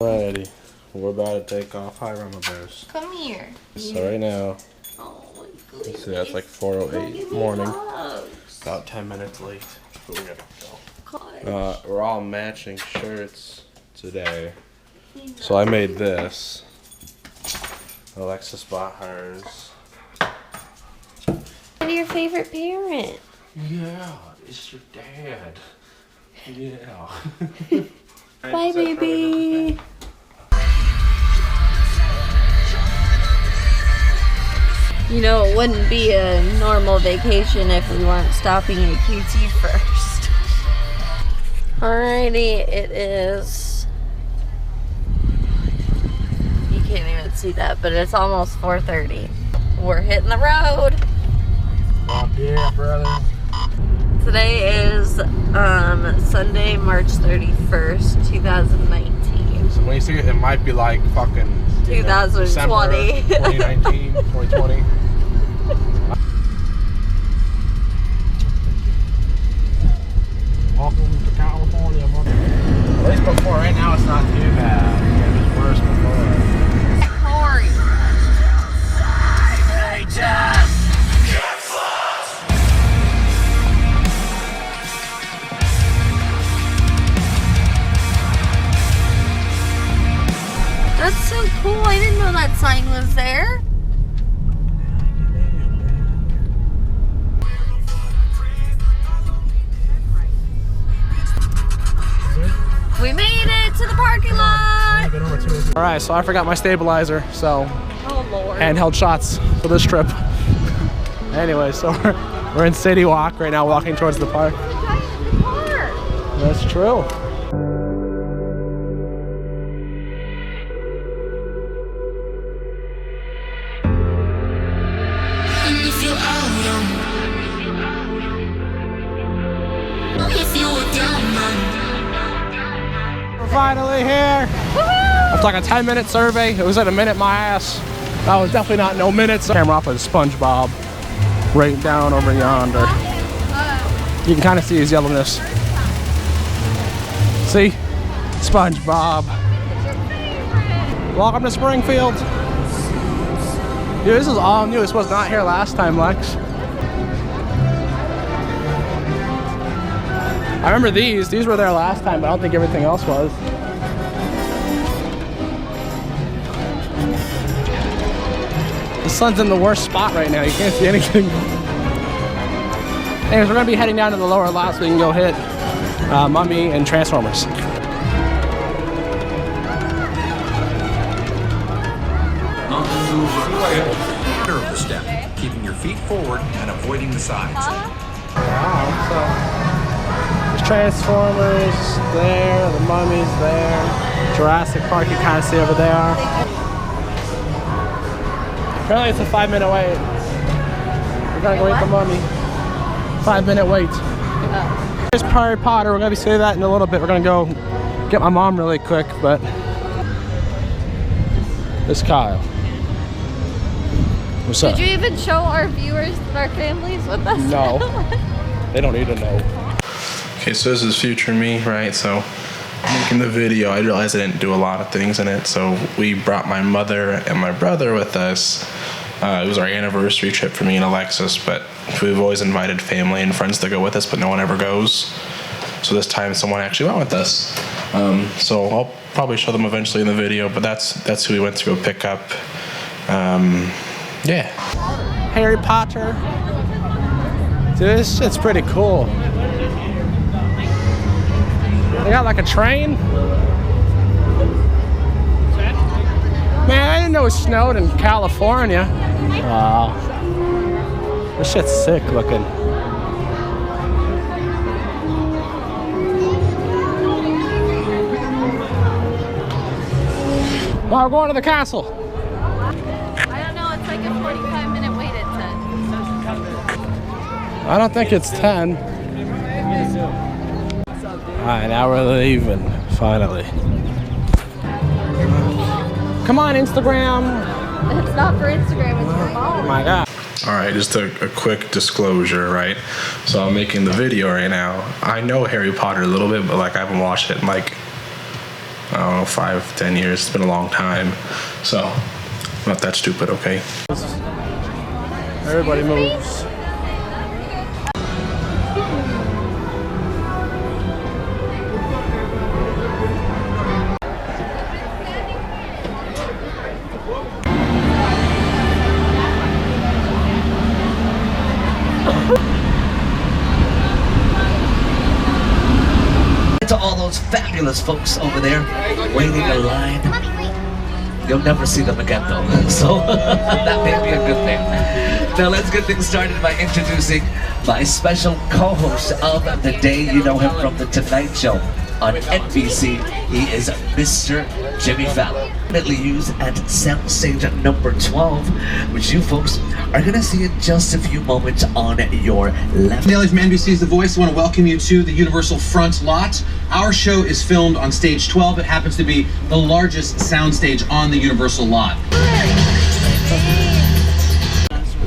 Alrighty, we're about to take off. Hi, Rama Bears. Come here. So right now, let's see, that's like 4:08 morning. About 10 minutes late, but we're gonna go. We're all matching shirts today. So I made this. Alexis bought hers. What are your favorite parent? Yeah, it's your dad. Yeah. Bye, baby. You know, it wouldn't be a normal vacation if we weren't stopping at QT first. Alrighty, it is... You can't even see that, but it's almost 4:30. We're hitting the road. Oh, yeah, brother. Today is Sunday, March 31st, 2019. So when you see it, it might be like fucking 2020. 2019, 2020. Welcome to California, mother. At least before, right now it's not too bad. It was worse before. Corey. That's so cool. I didn't know that sign was there. We made it to the parking lot. Alright, so I forgot my stabilizer, so Oh Lord. handheld shots for this trip. Anyway, so we're in City Walk right now, walking towards the park. That's true. We're finally here. It's like a 10-minute survey. It was at a minute my ass. That was definitely not no minutes. Camera off of SpongeBob right down over yonder. You can kind of see his yellowness. See? SpongeBob. Welcome to Springfield. Dude, this is all new. This was not here last time, Lex. I remember these. These were there last time, but I don't think everything else was. The sun's in the worst spot right now. You can't see anything. Anyways, we're going to be heading down to the lower lot so we can go hit Mummy and Transformers. Center of the step, keeping your feet forward and avoiding the sides. Wow, so there's Transformers there, the Mummy's there, Jurassic Park you kind of see over there. Apparently it's a 5-minute wait. We're gonna go eat the Mummy. 5-minute wait. Here's Harry Potter. We're gonna be seeing that in a little bit. We're gonna go get my mom really quick, but this is Kyle. What's up? Did you even show our viewers that our family's with us? No. They don't need to know. Okay, so this is future me, right? So making the video, I realized I didn't do a lot of things in it. So we brought my mother and my brother with us. It was our anniversary trip for me and Alexis, but we've always invited family and friends to go with us, but no one ever goes. So this time someone actually went with us. So I'll probably show them eventually in the video, but that's who we went to go pick up. Yeah. Harry Potter. Dude, this shit's pretty cool. They got like a train. Man, I didn't know it snowed in California. Wow. This shit's sick looking. Well, we're going to the castle. I don't know, it's like a 45-minute wait, it said. I don't think it's 10. Alright, now we're leaving, finally. Come on, Instagram. It's not for Instagram, it's for mom. Oh my God. Alright, just a quick disclosure, right? So I'm making the video right now. I know Harry Potter a little bit, but like I haven't watched it in like, I don't know, 5, 10 years. It's been a long time. So, not that stupid, okay? Everybody moves. To all those fabulous folks over there waiting in line. You'll never see them again though, so that may be a good thing. Now let's get things started by introducing my special co-host of the day. You know him from The Tonight Show on NBC. He is Mr. Jimmy Fallon. Used at soundstage number 12, which you folks are gonna see in just a few moments on your left. Daily from NBC's The Voice. I want to welcome you to the Universal front lot. Our show is filmed on stage 12. It happens to be the largest soundstage on the Universal lot.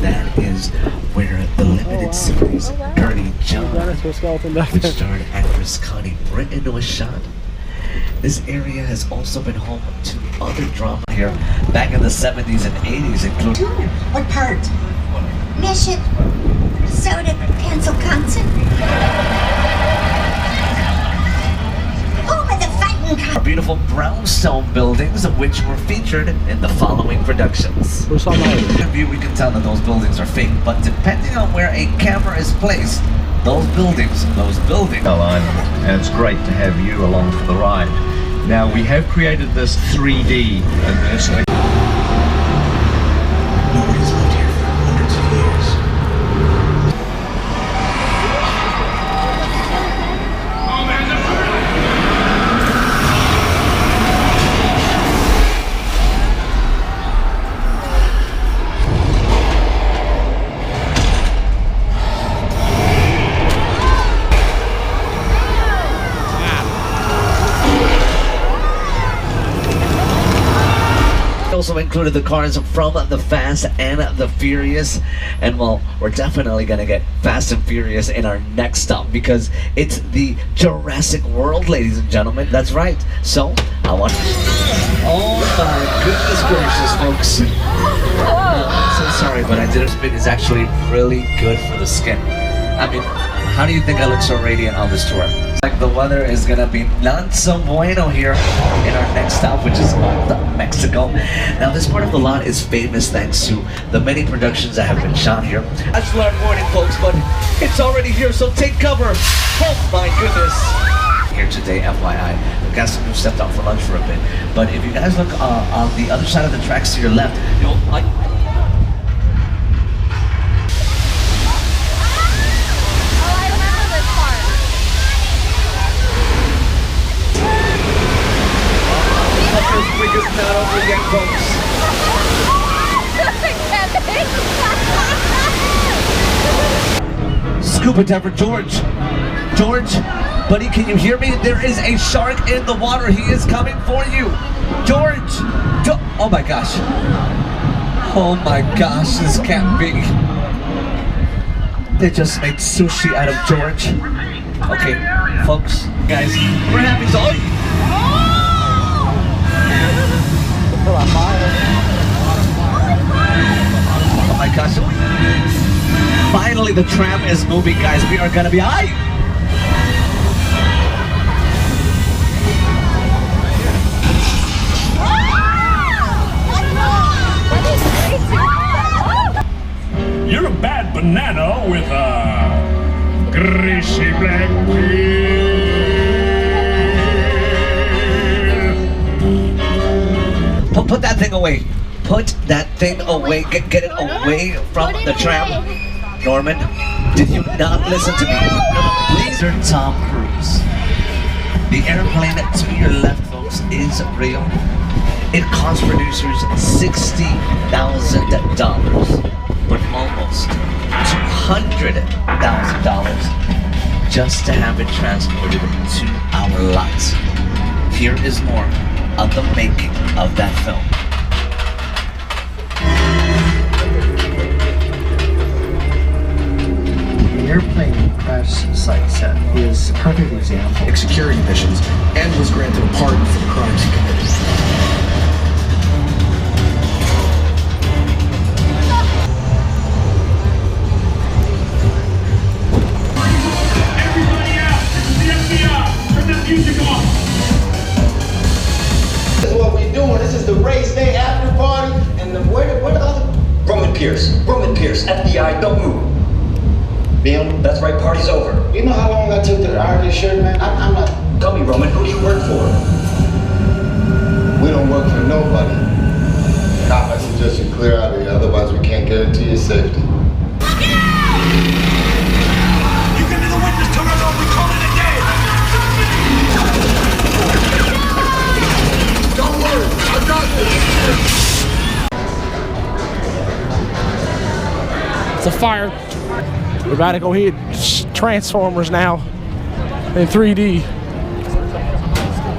That is where the limited series Dirty John, which starred actress Connie Britton, was shot. This area has also been home to other drama here back in the 70s and 80s, including... What part? Mission. Soda pencil concert. Over the fighting our beautiful brownstone buildings, of which were featured in the following productions. From view, we can tell that those buildings are fake, but depending on where a camera is placed, those buildings. And it's great to have you along for the ride. Now we have created this 3D and this. Nobody's lived here for hundreds of years. Also included the cars from the Fast and the Furious, and well, we're definitely gonna get Fast and Furious in our next stop because it's the Jurassic World, ladies and gentlemen. That's right. So I want. Oh my goodness gracious, folks! I'm so sorry, but I did spin. Is actually really good for the skin. I mean, how do you think I look so radiant on this tour? Like the weather is gonna be not so bueno here in our next stop, which is Mexico. Now this part of the lot is famous thanks to the many productions that have been shot here. That's our morning, folks, but it's already here, so take cover. Oh my goodness. Here today, FYI, the guys who stepped out for lunch for a bit. But if you guys look on the other side of the tracks to your left, you'll is not over yet, folks. Scuba diver George. George, buddy, can you hear me? There is a shark in the water. He is coming for you. George! Oh my gosh. Oh my gosh, this can't be. They just made sushi out of George. Okay, folks, guys, we're having so. Oh my gosh. Finally the tram is moving, guys. We are gonna be You're a bad banana with a greasy black peel. Put that thing away. Put that thing away. Get it away from the tram. Norman, did you not listen to me? Please, Tom Cruise. The airplane to your left, folks, is real. It cost producers $60,000, but almost $200,000 just to have it transported to our lots. Here is more of the making of that film. The airplane crash site set is perfect example. Security missions and was granted a pardon for the crimes he committed. Everybody out! This is the FBI! Turn that music off! This is what we're doing. This is the race day after party, and where the other? Roman Pierce, FBI, don't move. Neil, that's right, party's over. You know how long I took to iron this shirt, man? I'm not. Tell me, Roman, who do you work for? We don't work for nobody. Cop, I suggest you clear out of here, otherwise we can't guarantee your safety. You can be the witness to it, or we call it a day! Don't worry, I got this. It's a fire. We're about to go hit Transformers now in 3D.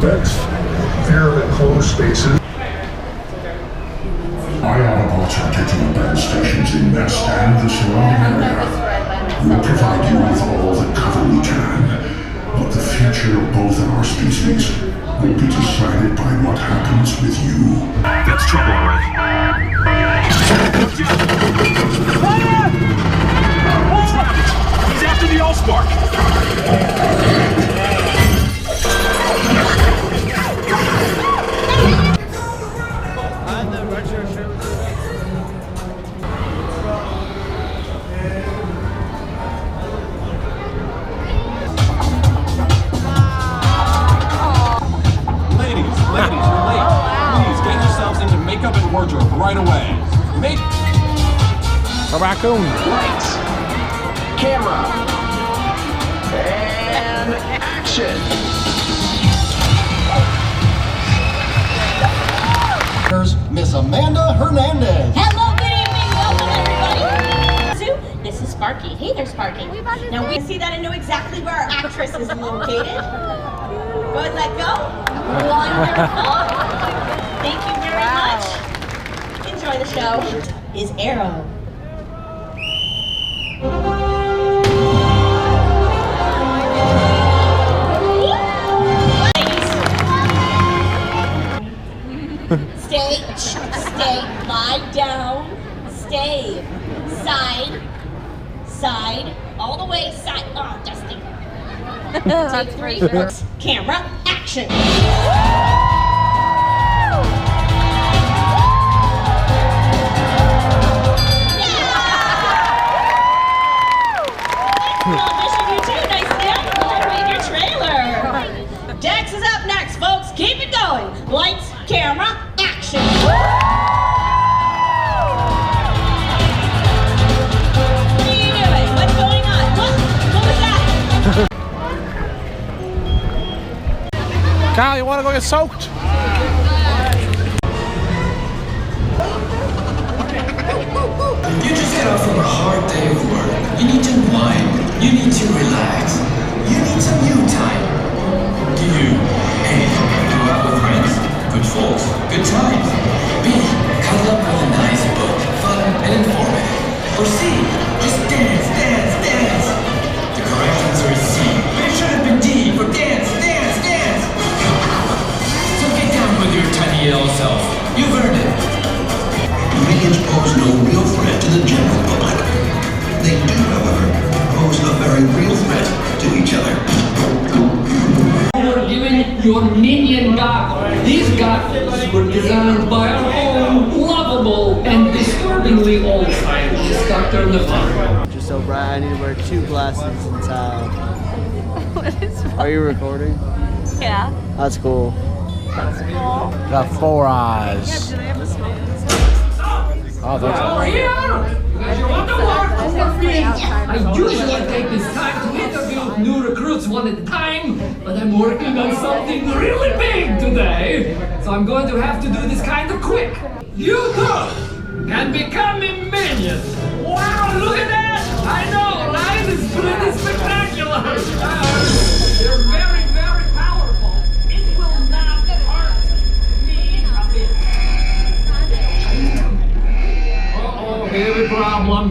That's fair and closed spaces. My Autobots are taking abandoned stations in Nest and the surrounding area. We'll provide you with all the cover we can, but the future of both of our species will be decided by what happens with you. That's trouble, all right. He's after the Allspark! Ladies, you're late. Please get yourselves into makeup and wardrobe right away. A raccoon. Lights, camera, and action. Here's Miss Amanda Hernandez. Hello, good evening, welcome everybody. This is Sparky. Hey there, Sparky. Now we see that and know exactly where our actress is located. Go ahead, let go. Wonderful. Thank you very much. Enjoy the show. Is Arrow. Stay, lie down, stay, side, all the way, side, oh, Dusty. Take 3, camera, action. Dex is up next, folks. Keep it going. Lights, camera, action. What are you doing? What's going on? What was that? Kyle, you want to go get soaked? You just got off from a hard day of work. You need to unwind. You need to relax. You need some you time. Do you A, go out with friends, good folks, good times? B, cuddle up with a nice book, fun and informative? Or C, just dance. The correct answer is C, but it should have been D for dance. So get down with your tiny yellow self. You've earned it. Minions pose no real threat to the general public. They do, however, pose a very real threat to each other. We're giving your minion goggles. These goggles were designed by our own lovable and disturbingly old scientist, Dr. LeFond. Just so bright, I need to wear 2 glasses inside. What is wrong? Are you recording? Yeah. That's cool. That's cool. Got 4 eyes. Yeah, do they have a smoke? Oh, that's Here! You guys are on the mark for me. I usually take this time to interview new recruits one at a time, but I'm working on something really big today, so I'm going to have to do this kind of quick. You two can become a minion. Wow, look at that! I know, right? It's pretty spectacular. They're very, very powerful. It will not hurt me a bit. Uh-oh, we have a problem.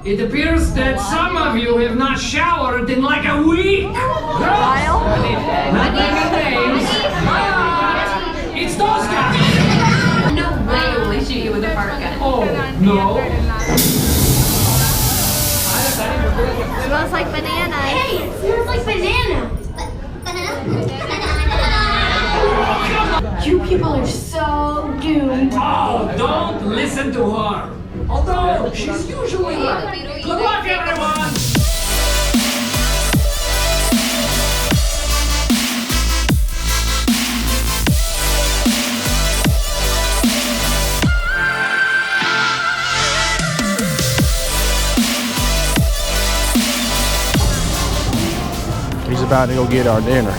It appears that some of you have not showered in like a week. Kyle? Not naming names. It's those guys. No way will they shoot you with a fart gun. Oh, no. Smells like banana. Hey, it smells like banana. You people are so doomed. Oh, don't listen to her. Although she's usually right. Good luck, everyone. He's about to go get our dinner.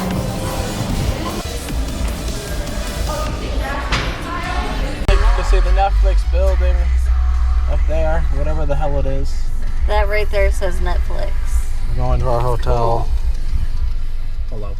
You can see the Netflix building up there, whatever the hell it is. That right there says Netflix. We're going to our hotel. Hello.